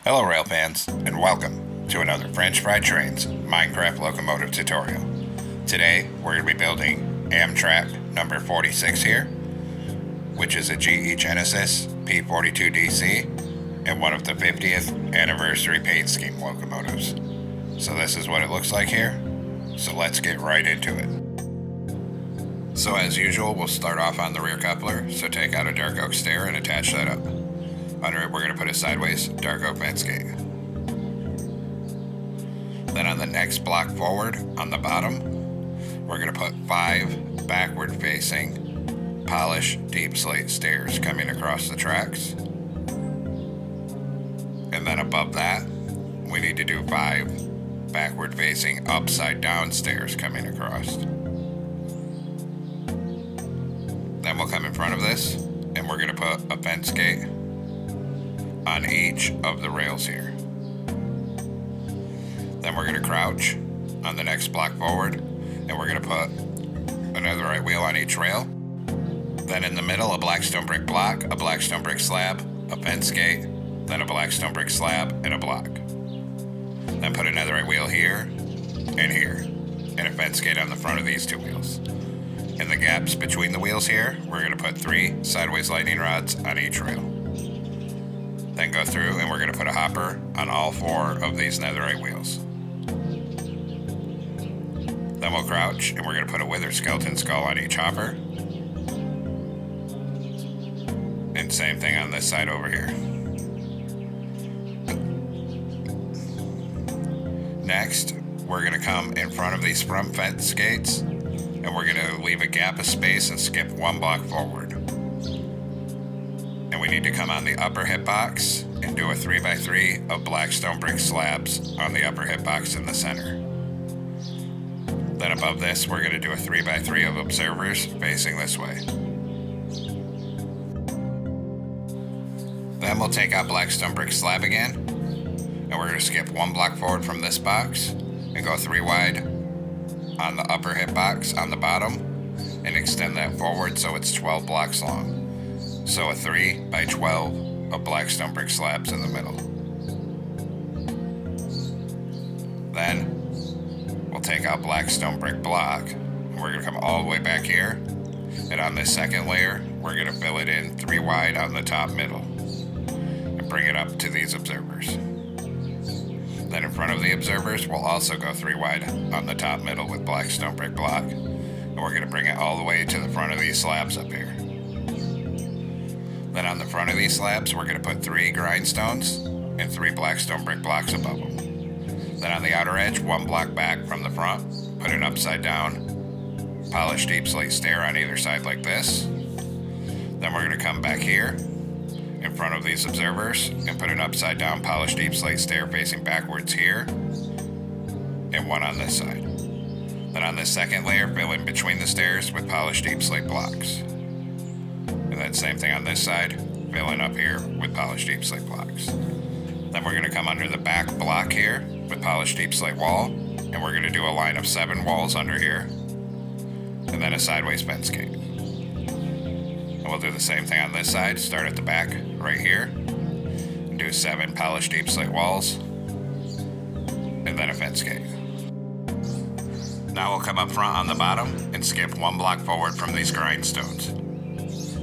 Hello rail fans, and welcome to another French Fried Trains Minecraft Locomotive tutorial. Today we're going to be building Amtrak number 46 here, which is a GE Genesis P42DC and one of the 50th anniversary paint scheme locomotives. So this is what it looks like here, so let's get right into it. So as usual, we'll start off on the rear coupler, so take out a dark oak stair and attach that up. Under it, we're going to put a sideways dark oak fence gate. Then on the next block forward, on the bottom, we're going to put 5 backward facing polished deep slate stairs coming across the tracks. And then above that, we need to do 5 backward facing upside down stairs coming across. Then we'll come in front of this and we're going to put a fence gate on each of the rails here. Then we're going to crouch on the next block forward and we're going to put another right wheel on each rail. Then in the middle, a black stone brick block, a black stone brick slab, a fence gate, then a black stone brick slab and a block. Then put another right wheel here and here, and a fence gate on the front of these 2 wheels. In the gaps between the wheels here, we're going to put 3 sideways lightning rods on each rail. Then go through and we're going to put a hopper on all 4 of these netherite wheels. Then we'll crouch and we're going to put a wither skeleton skull on each hopper. And same thing on this side over here. Next, we're going to come in front of these front fence gates and we're going to leave a gap of space and skip 1 block forward. And we need to come on the upper hitbox and do a 3x3 of black stone brick slabs on the upper hitbox in the center. Then above this, we're going to do a 3x3 of observers facing this way. Then we'll take out black stone brick slab again, and we're going to skip 1 block forward from this box and go 3 wide on the upper hitbox on the bottom and extend that forward so it's 12 blocks long. So a 3x12 of black stone brick slabs in the middle. Then we'll take out black stone brick block. We're going to come all the way back here. And on this second layer, we're going to fill it in 3 wide on the top middle. And bring it up to these observers. Then in front of the observers, we'll also go 3 wide on the top middle with black stone brick block. And we're going to bring it all the way to the front of these slabs up here. Then on the front of these slabs, we're going to put 3 grindstones and 3 black stone brick blocks above them. Then on the outer edge, 1 block back from the front, put an upside down polished deep slate stair on either side like this. Then we're going to come back here in front of these observers and put an upside down polished deep slate stair facing backwards here, and 1 on this side. Then on this second layer, fill in between the stairs with polished deep slate blocks. And then same thing on this side, fill in up here with polished deep slate blocks. Then we're going to come under the back block here with polished deep slate wall, and we're going to do a line of 7 walls under here, and then a sideways fence gate. And we'll do the same thing on this side, start at the back right here, and do 7 polished deep slate walls, and then a fence gate. Now we'll come up front on the bottom and skip 1 block forward from these grindstones.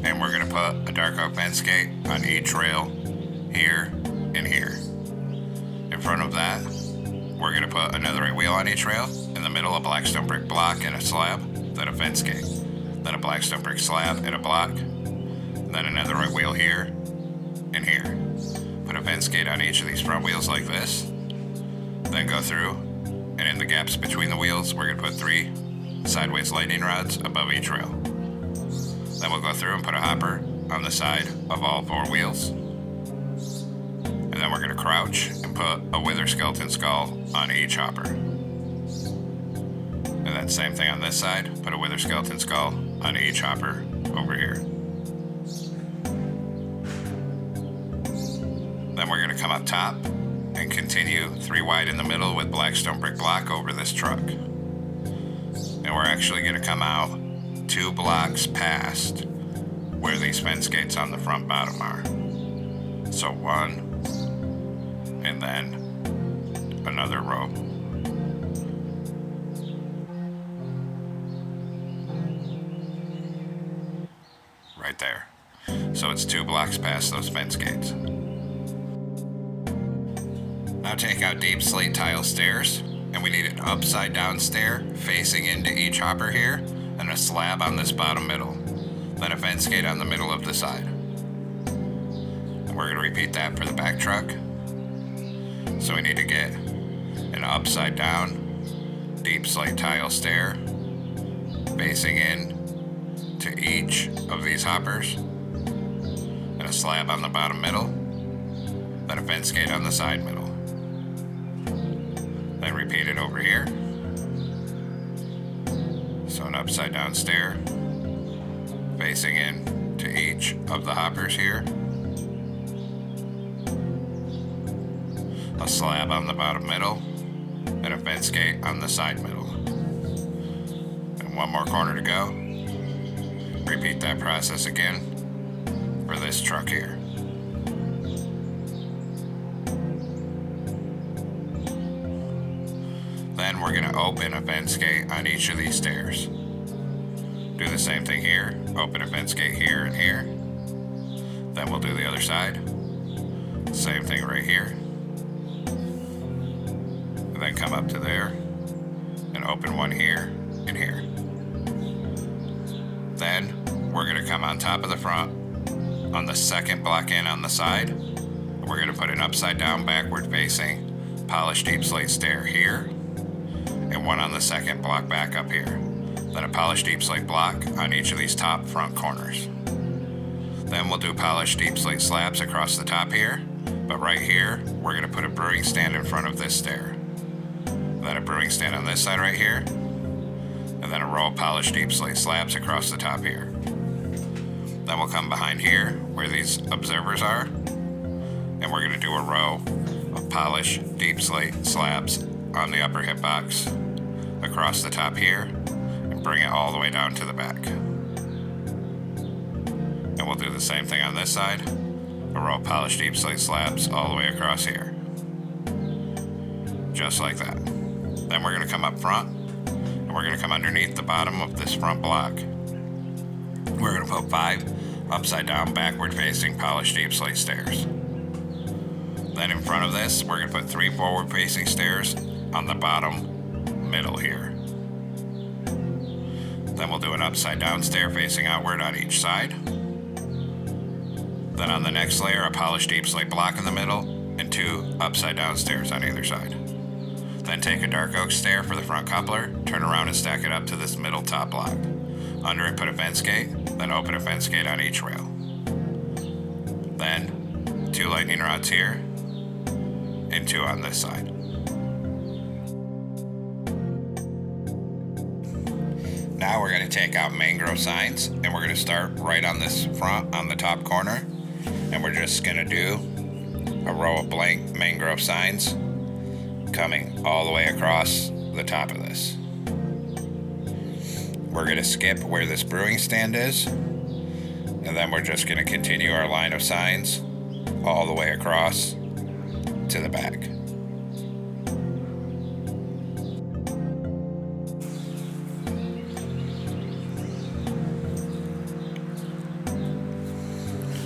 And we're going to put a dark oak fence gate on each rail, here and here. In front of that, we're going to put another right wheel on each rail, in the middle a black stone brick block and a slab, then a fence gate, then a black stone brick slab and a block, then another right wheel here and here. Put a fence gate on each of these front wheels like this, then go through, and in the gaps between the wheels, we're going to put 3 sideways lightning rods above each rail. Then we'll go through and put a hopper on the side of all 4 wheels. And then we're going to crouch and put a wither skeleton skull on each hopper. And then same thing on this side, put a wither skeleton skull on each hopper over here. Then we're going to come up top and continue 3 wide in the middle with black stone brick block over this truck. And we're actually going to come out 2 blocks past where these fence gates on the front bottom are. So 1, and then another row. Right there. So it's 2 blocks past those fence gates. Now take out deep slate tile stairs, and we need an upside down stair facing into each hopper here, and a slab on this bottom middle, then a fence gate on the middle of the side. And we're going to repeat that for the back truck. So we need to get an upside down deep slate tile stair facing in to each of these hoppers, and a slab on the bottom middle, then a fence gate on the side middle. Then repeat it over here. So an upside down stair facing in to each of the hoppers here, a slab on the bottom middle, and a fence gate on the side middle. And one more corner to go. Repeat that process again for this truck here. Then we're going to open a fence gate on each of these stairs. Do the same thing here. Open a fence gate here and here. Then we'll do the other side. Same thing right here. And then come up to there and open one here and here. Then we're going to come on top of the front on the second block in on the side. We're going to put an upside down backward facing polished deep slate stair here, and one on the second block back up here. Then a polished deep slate block on each of these top front corners. Then we'll do polished deep slate slabs across the top here, but right here we're going to put a brewing stand in front of this stair. Then a brewing stand on this side right here, and then a row of polished deep slate slabs across the top here. Then we'll come behind here where these observers are, and we're going to do a row of polished deep slate slabs on the upper hip box across the top here, and bring it all the way down to the back. And we'll do the same thing on this side, a row of polished deep slate slabs all the way across here. Just like that. Then we're going to come up front, and we're going to come underneath the bottom of this front block. We're going to put 5 upside down backward facing polished deep slate stairs. Then in front of this, we're going to put 3 forward facing stairs on the bottom middle here. Then we'll do an upside down stair facing outward on each side. Then on the next layer, a polished deep slate block in the middle, and 2 upside down stairs on either side. Then take a dark oak stair for the front coupler, turn around and stack it up to this middle top block. Under it, put a fence gate, then open a fence gate on each rail. Then 2 lightning rods here, and 2 on this side. Now we're going to take out mangrove signs, and we're going to start right on this front on the top corner, and we're just going to do a row of blank mangrove signs coming all the way across the top of this. We're going to skip where this brewing stand is, and then we're just going to continue our line of signs all the way across to the back.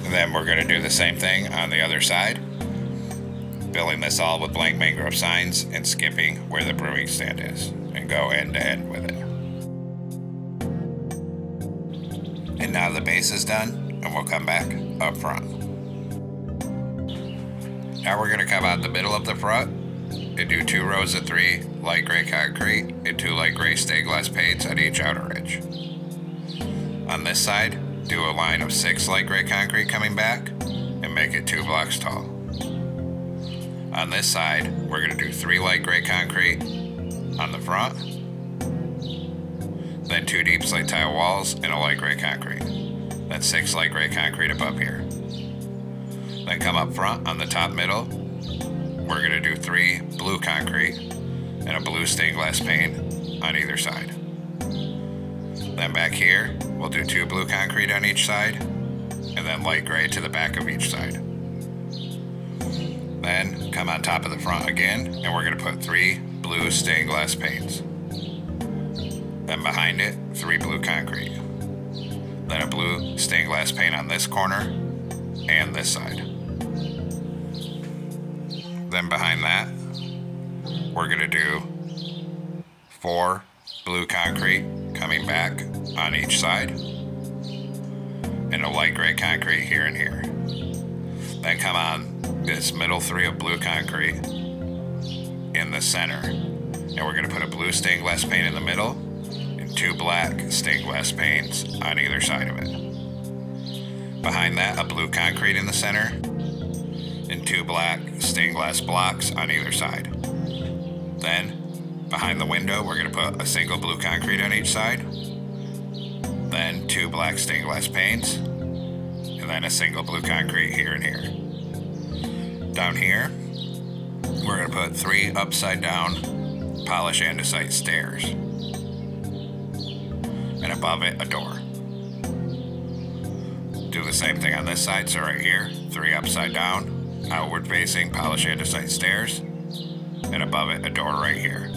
And then we're going to do the same thing on the other side, filling this all with blank mangrove signs and skipping where the brewing stand is, and go end to end with it. And now the base is done, and we'll come back up front. Now we're going to come out the middle of the front and do 2 rows of 3 light gray concrete and 2 light gray stained glass paints on each outer edge. On this side, do a line of 6 light gray concrete coming back and make it 2 blocks tall. On this side, we're going to do 3 light gray concrete on the front, then 2 deep slate tile walls and a light gray concrete, then 6 light gray concrete above here. Then come up front on the top middle, we're going to do 3 blue concrete and a blue stained glass paint on either side. Then back here, we'll do 2 blue concrete on each side, and then light gray to the back of each side. Then come on top of the front again, and we're going to put 3 blue stained glass panes. Then behind it, 3 blue concrete. Then a blue stained glass pane on this corner and this side. Then behind that, we're going to do 4 blue concrete coming back on each side, and a light gray concrete here and here. Then come on this middle 3 of blue concrete in the center, and we're going to put a blue stained glass pane in the middle and 2 black stained glass panes on either side of it. Behind that, a blue concrete in the center and 2 black stained glass blocks on either side. Then behind the window, we're going to put a single blue concrete on each side, then 2 black stained glass panes, and then a single blue concrete here and here. Down here, we're going to put 3 upside down polished andesite stairs, and above it, a door. Do the same thing on this side, so right here, 3 upside down, outward facing polished andesite stairs, and above it, a door right here.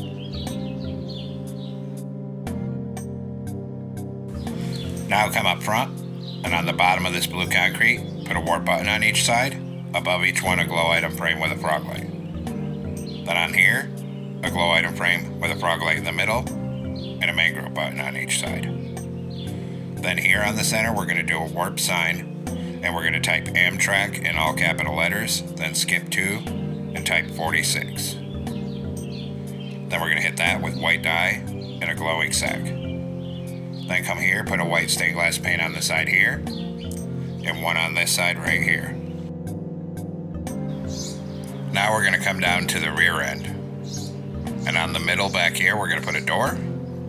Now come up front, and on the bottom of this blue concrete, put a warp button on each side, above each one a glow item frame with a frog light. Then on here, a glow item frame with a frog light in the middle, and a mangrove button on each side. Then here on the center, we're going to do a warp sign, and we're going to type Amtrak in all capital letters, then skip 2, and type 46. Then we're going to hit that with white dye and a glowing sack. Then come here, put a white stained glass pane on the side here, and one on this side right here. Now we're going to come down to the rear end. And on the middle back here, we're going to put a door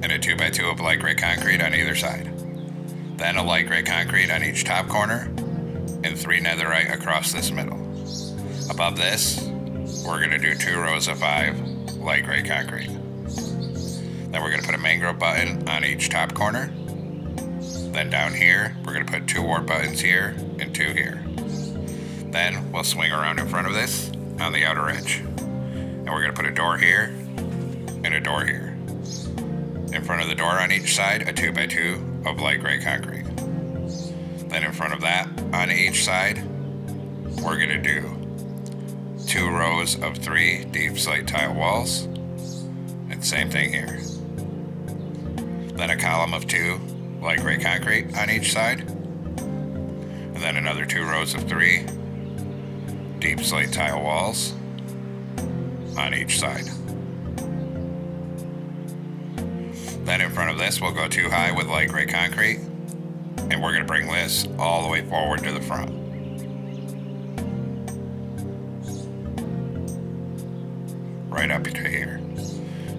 and a 2x2 of light gray concrete on either side. Then a light gray concrete on each top corner, and 3 netherite across this middle. Above this, we're going to do 2 rows of 5 light gray concrete. Then we're going to put a mangrove button on each top corner. Then down here, we're going to put 2 warp buttons here and 2 here. Then we'll swing around in front of this on the outer edge. And we're going to put a door here and a door here. In front of the door on each side, a 2x2 of light gray concrete. Then in front of that, on each side, we're going to do 2 rows of 3 deep slate tile walls, and same thing here. Then a column of 2 light gray concrete on each side, and then another 2 rows of 3 deep slate tile walls on each side. Then in front of this, we'll go 2 high with light gray concrete, and we're going to bring this all the way forward to the front. Right up to here.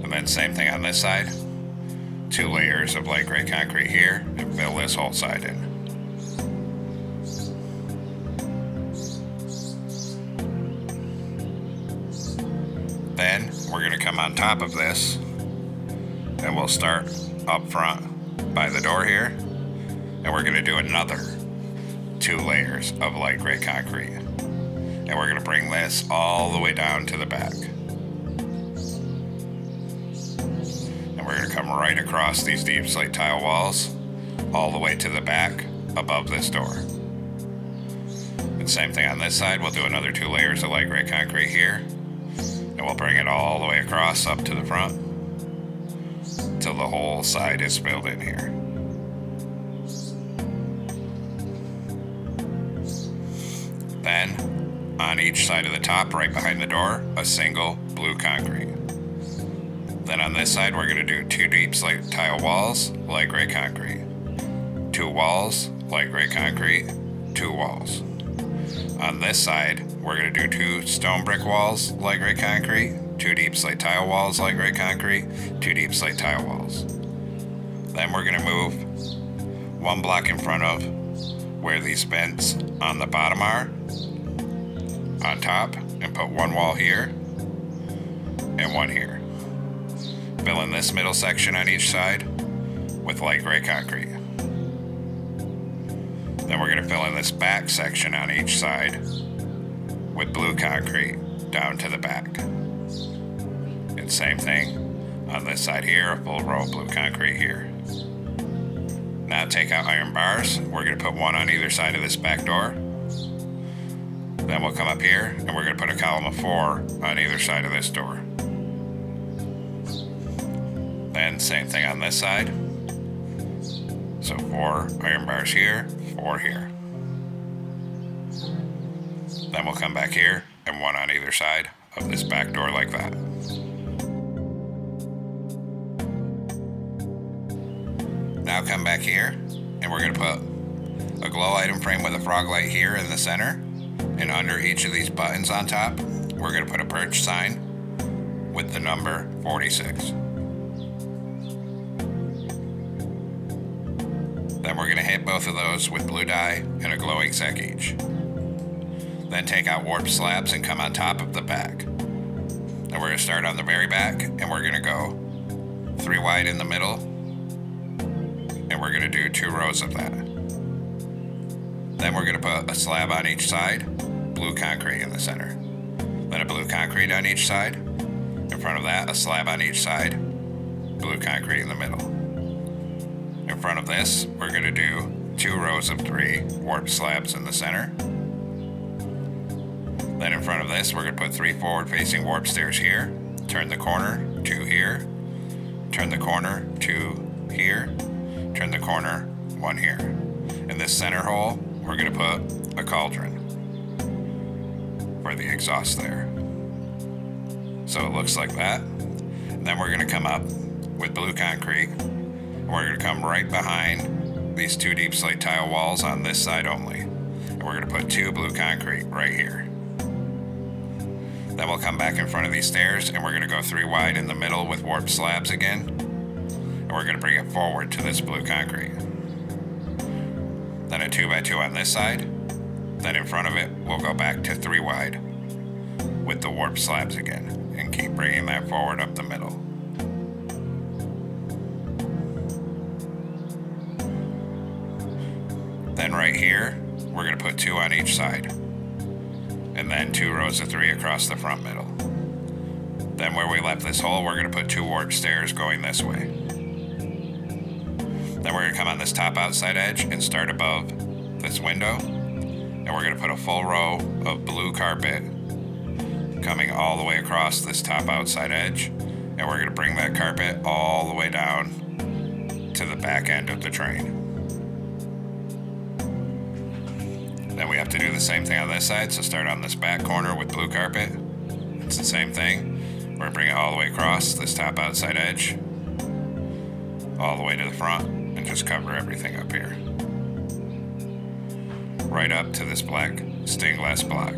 And then same thing on this side. 2 layers of light gray concrete here, and fill this whole side in. Then we're going to come on top of this, and we'll start up front by the door here, and we're going to do another 2 layers of light gray concrete, and we're going to bring this all the way down to the back. We're going to come right across these deep slate tile walls all the way to the back above this door. And same thing on this side, we'll do another 2 layers of light gray concrete here, and we'll bring it all the way across up to the front till the whole side is filled in here. Then on each side of the top right behind the door, a single blue concrete. Then on this side, we're going to do 2 deep slate tile walls, light gray concrete. 2 walls, light gray concrete, 2 walls. On this side, we're going to do 2 stone brick walls, light gray concrete, 2 deep slate tile walls, light gray concrete, 2 deep slate tile walls. Then we're going to move 1 block in front of where these vents on the bottom are, on top, and put 1 wall here and 1 here. Fill in this middle section on each side with light gray concrete. Then we're going to fill in this back section on each side with blue concrete down to the back. And same thing on this side here, a full row of blue concrete here. Now take out iron bars. We're going to put one on either side of this back door. Then we'll come up here and we're going to put a column of 4 on either side of this door. Then same thing on this side. So 4 iron bars here, 4 here. Then we'll come back here and 1 on either side of this back door like that. Now come back here and we're going to put a glow item frame with a frog light here in the center, and under each of these buttons on top we're going to put a perch sign with the number 46. Then we're going to hit both of those with blue dye and a glowing signage. Then take out warp slabs and come on top of the back. And we're going to start on the very back and we're going to go 3 wide in the middle, and we're going to do 2 rows of that. Then we're going to put a slab on each side, blue concrete in the center. Then a blue concrete on each side. In front of that, a slab on each side, blue concrete in the middle. In front of this, we're going to do 2 rows of 3 warp slabs in the center. Then in front of this, we're going to put 3 forward-facing warp stairs here, turn the corner, 2 here, turn the corner, 2 here, turn the corner, 1 here. In this center hole, we're going to put a cauldron for the exhaust there. So it looks like that. And then we're going to come up with blue concrete. And we're going to come right behind these 2 deep slate tile walls on this side only. And we're going to put 2 blue concrete right here. Then we'll come back in front of these stairs and we're going to go 3 wide in the middle with warp slabs again. And we're going to bring it forward to this blue concrete. Then a 2x2 on this side. Then in front of it, we'll go back to 3 wide with the warp slabs again and keep bringing that forward up the middle. Then right here, we're going to put 2 on each side. And then 2 rows of 3 across the front middle. Then where we left this hole, we're going to put 2 warp stairs going this way. Then we're going to come on this top outside edge and start above this window. And we're going to put a full row of blue carpet coming all the way across this top outside edge. And we're going to bring that carpet all the way down to the back end of the train. Then we have to do the same thing on this side, so start on this back corner with blue carpet. It's the same thing. We're going to bring it all the way across this top outside edge, all the way to the front, and just cover everything up here. Right up to this black stained glass block.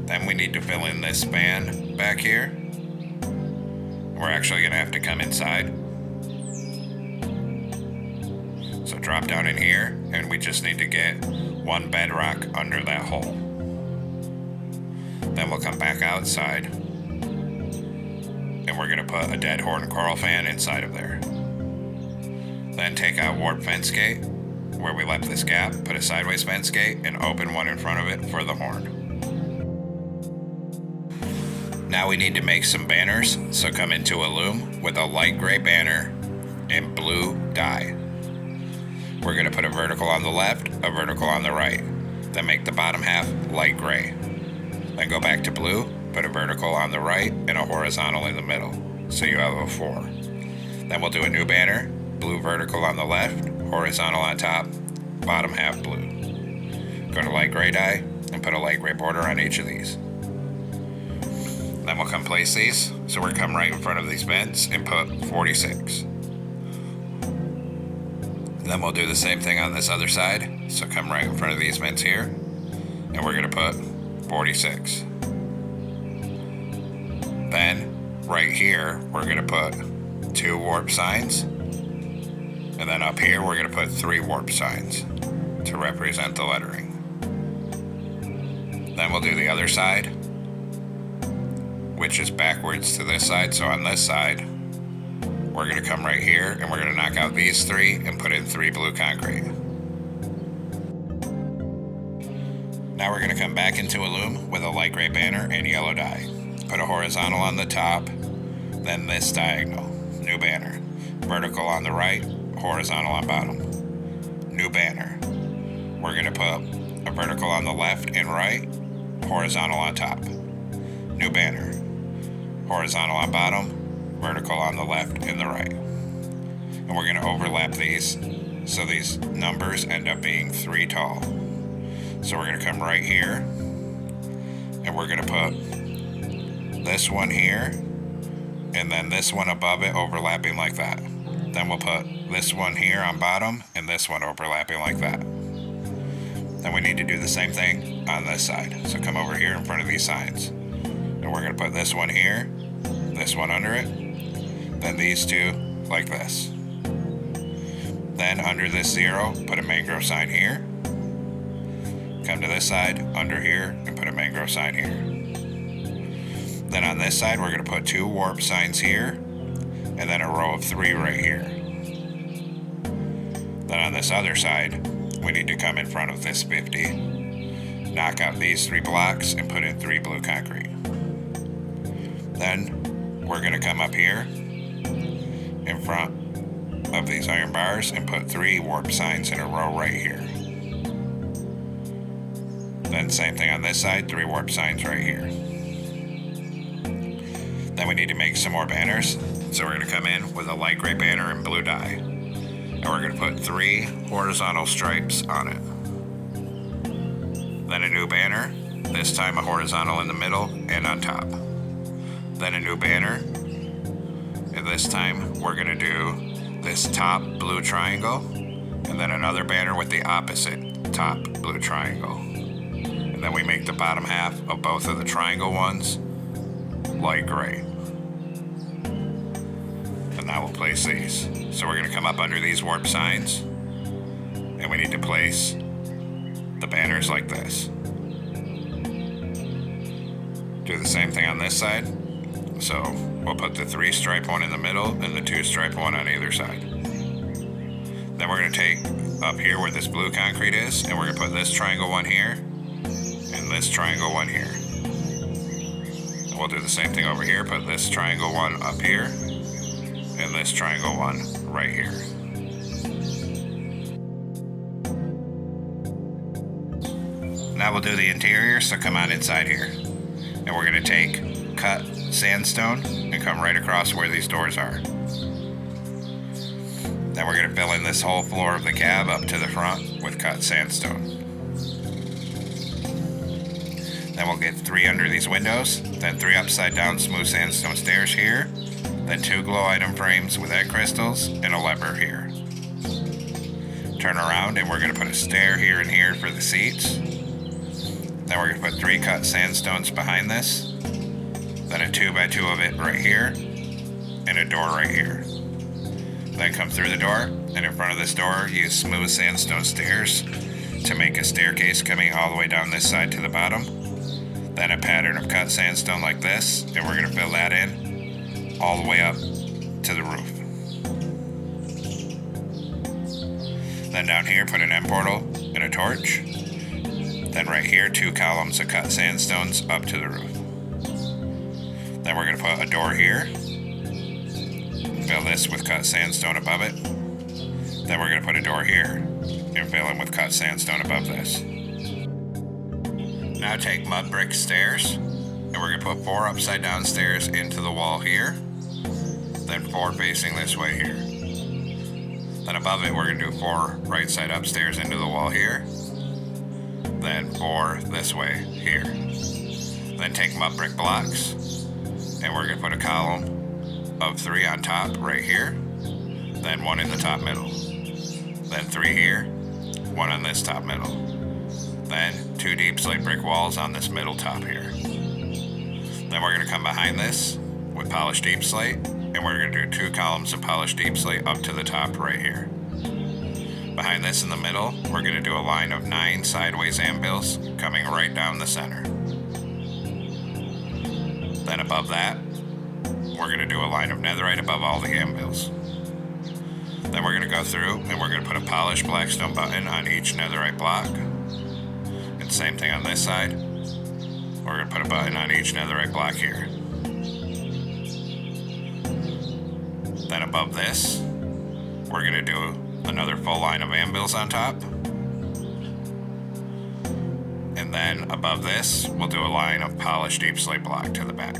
Then we need to fill in this span back here. We're actually going to have to come inside. So drop down in here, and we just need to get 1 bedrock under that hole. Then we'll come back outside, and we're going to put a dead horn coral fan inside of there. Then take out warp fence gate, where we left this gap, put a sideways fence gate, and open one in front of it for the horn. Now we need to make some banners, so come into a loom with a light gray banner and blue dye. We're going to put a vertical on the left, a vertical on the right. Then make the bottom half light gray. Then go back to blue, put a vertical on the right and a horizontal in the middle. So you have a 4. Then we'll do a new banner, blue vertical on the left, horizontal on top, bottom half blue. Go to light gray dye and put a light gray border on each of these. Then we'll come place these. So we're come right in front of these vents and put 46. Then we'll do the same thing on this other side. So come right in front of these vents here, and we're going to put 46. Then right here, we're going to put 2 warp signs. And then up here, we're going to put 3 warp signs to represent the lettering. Then we'll do the other side, which is backwards to this side. So on this side, we're going to come right here and we're going to knock out these 3 and put in 3 blue concrete. Now we're going to come back into a loom with a light gray banner and yellow dye. Put a horizontal on the top, then this diagonal, new banner. Vertical on the right, horizontal on bottom, new banner. We're going to put a vertical on the left and right, horizontal on top, new banner. Horizontal on bottom, vertical on the left and the right. And we're going to overlap these so these numbers end up being 3 tall. So we're going to come right here and we're going to put this one here and then this one above it overlapping like that. Then we'll put this one here on bottom and this one overlapping like that. Then we need to do the same thing on this side. So come over here in front of these signs. And we're going to put this one here, this one under it, then these two like this. Then under this 0, put a mangrove sign here. Come to this side, under here, and put a mangrove sign here. Then on this side, we're going to put 2 warp signs here, and then a row of 3 right here. Then on this other side, we need to come in front of this 50, knock out these 3 blocks, and put in 3 blue concrete. Then we're going to come up here in front of these iron bars and put 3 warp signs in a row right here. Then same thing on this side, 3 warp signs right here. Then we need to make some more banners. So we're going to come in with a light gray banner and blue dye. And we're going to put 3 horizontal stripes on it. Then a new banner, this time a horizontal in the middle and on top. Then a new banner, and this time we're going to do this top blue triangle, and then another banner with the opposite top blue triangle. And then we make the bottom half of both of the triangle ones light gray. And now we'll place these. So we're going to come up under these warp signs, and we need to place the banners like this. Do the same thing on this side. So we'll put the 3 stripe one in the middle and the 2 stripe one on either side. Then we're going to take up here where this blue concrete is, and we're going to put this triangle one here and this triangle one here. And we'll do the same thing over here, put this triangle one up here and this triangle one right here. Now we'll do the interior, so come on inside here. And we're going to take cut sandstone and come right across where these doors are. Then we're going to fill in this whole floor of the cab up to the front with cut sandstone. Then we'll get 3 under these windows, then 3 upside down smooth sandstone stairs here, then 2 glow item frames with egg crystals and a lever here. Turn around and we're going to put a stair here and here for the seats. Then we're going to put 3 cut sandstones behind this, then a 2x2 of it right here, and a door right here. Then come through the door, and in front of this door, use smooth sandstone stairs to make a staircase coming all the way down this side to the bottom. Then a pattern of cut sandstone like this, and we're going to fill that in all the way up to the roof. Then down here, put an end portal and a torch. Then right here, 2 columns of cut sandstones up to the roof. Then we're going to put a door here. Fill this with cut sandstone above it. Then we're going to put a door here and fill in with cut sandstone above this. Now take mud brick stairs, and we're going to put 4 upside down stairs into the wall here. Then 4 facing this way here. Then above it, we're going to do 4 right side upstairs into the wall here. Then 4 this way here. Then take mud brick blocks, and we're going to put a column of 3 on top right here, then 1 in the top middle, then 3 here, 1 on this top middle, then 2 deep slate brick walls on this middle top here. Then we're going to come behind this with polished deep slate, and we're going to do 2 columns of polished deep slate up to the top right here. Behind this in the middle, we're going to do a line of 9 sideways anvils coming right down the center. Then above that, we're going to do a line of netherite above all the anvils. Then we're going to go through and we're going to put a polished blackstone button on each netherite block. And Same thing on this side. We're going to put a button on each netherite block here. Then above this, we're going to do another full line of anvils on top. And then above this, we'll do a line of polished deep slate block to the back.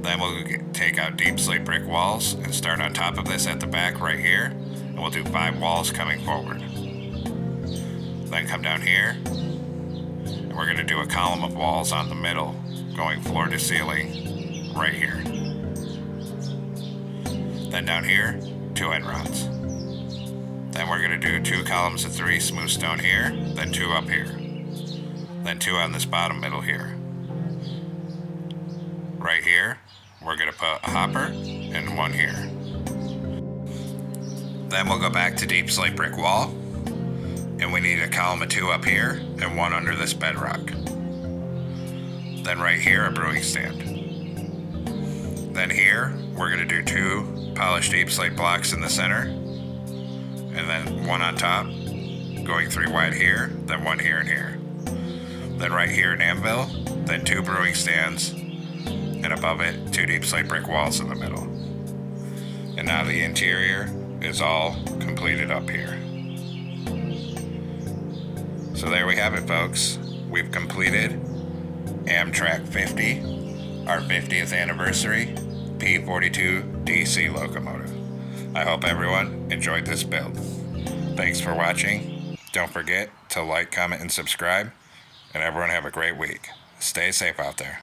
Then we'll take out deep slate brick walls and start on top of this at the back right here. And we'll do 5 walls coming forward. Then come down here. And we're going to do a column of walls on the middle, going floor to ceiling right here. Then down here, 2 end rods. Then we're going to do 2 columns of 3 smooth stone here, then 2 up here. Then 2 on this bottom middle here. Right here, we're going to put a hopper and 1 here. Then we'll go back to deep slate brick wall, and we need a column of 2 up here and 1 under this bedrock. Then right here, a brewing stand. Then here, we're going to do 2 polished deep slate blocks in the center, and then 1 on top, going 3 wide here, then 1 here and here. Then right here an anvil, then 2 brewing stands, and above it 2 deep slate brick walls in the middle. And now the interior is all completed up here. So there we have it, folks. We've completed Amtrak 50, our 50th anniversary P42 DC locomotive. I hope everyone enjoyed this build. Thanks for watching. Don't forget to like, comment, and subscribe. And everyone have a great week. Stay safe out there.